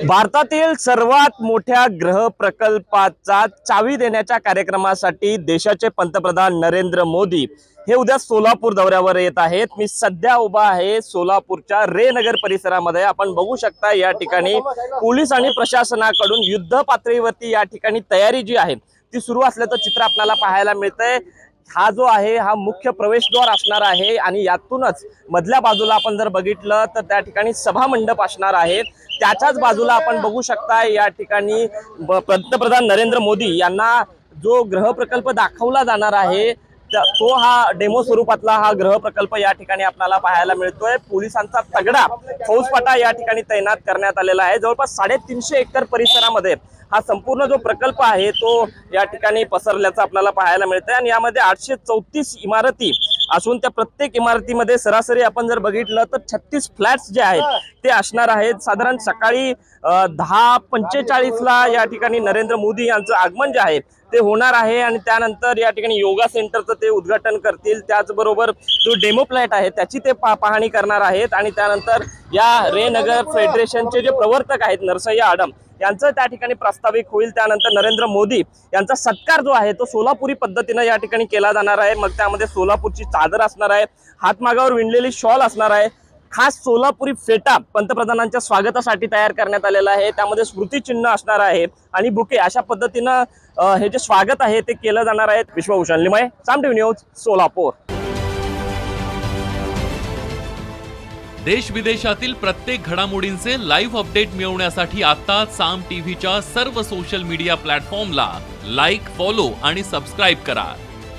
भारतातील सर्वात मोठ्या ग्रह प्रकल्पाचा चावी देण्याच्या कार्यक्रमासाठी देशाचे पंतप्रधान नरेंद्र मोदी हे उद्या सोलापूर दौऱ्यावर येत आहेत। मी सध्या उभा आहे सोलापूरच्या रे नगर परिसरामध्ये। आपण बघू शकता या ठिकाणी पोलीस आणि प्रशासनाकडून युद्ध पातळीवरती या ठिकाणी तयारी जी आहे ती सुरू असल्याचं चित्र आपल्याला पाहायला मिळतंय। हा जो आहे हा मुख्य प्रवेशद्वार असणार आहे आणि यातूनच मधल्या बाजूला आपण जर बघितलं तर त्या ठिकाणी सभा मंडप असणार आहे। त्याच्याच बाजूला आपण बघू शकता या ठिकाणी पंतप्रधान नरेंद्र मोदी यांना जो ग्रह प्रकल्प दाखवला जाणार आहे तो हा डेमो स्वरूपातला हा ग्रह प्रकल्प या ठिकाणी आपल्याला पाहायला मिळतोय। पोलिसांचा तगडा फौजफाटा या ठिकाणी तैनात करण्यात आलेला आहे। जवळपास 350 एकर परिसरामध्ये हा संपूर्ण जो प्रकल्प आहे तो या ठिकाणी पसरल्याचा आपल्याला पाहायला मिळतंय आणि यामध्ये 834 इमारती असून त्या प्रत्येक इमारतीमध्ये सरासरी आपण जर बघितलं तर 36 फ्लॅट्स जे आहेत ते असणार आहेत। साधारण सकाळी 10:45 ला या ठिकाणी नरेंद्र मोदी यांचं आगमन जे आहे ते होणार आहे आणि त्यानंतर या ठिकाणी योगा सेंटरचं ते उद्घाटन करतील। त्याचबरोबर जो डेमो फ्लॅट आहे त्याची ते पाहणी करणार आहेत आणि त्यानंतर या रे नगर फेडरेशनचे जे प्रवर्तक आहेत नरसय्या आडम यांचं त्या ठिकाणी प्रास्ताविक होईल। त्यानंतर नरेंद्र मोदी यांचा सत्कार जो आहे तो सोलापुरी पद्धतीने या ठिकाणी केला जाणार आहे। मग त्यामध्ये सोलापूरची चादर असणार आहे, हातमागावर विणलेली शॉल असणार आहे, खास सोलापुरी फेटा पंतप्रधानांच्या स्वागतासाठी तयार करण्यात आलेला आहे। त्यामध्ये स्मृतिचिन्ह असणार आहे आणि बुके अशा पद्धतीने हे जे स्वागत आहे ते केलं जाणार आहे। विश्वभूषण लिमये, साम टीव्ही न्यूज, सोलापूर। देश विदेशातील प्रत्येक घडामोडींचे लाईव्ह अपडेट मिळवण्यासाठी आता साम टीव्हीच्या सर्व सोशल मीडिया प्लॅटफॉर्मला लाईक, फॉलो आणि सबस्क्राईब करा।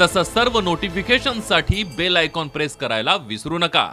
तसंच सर्व नोटिफिकेशनसाठी बेल आयकॉन प्रेस करायला विसरू नका।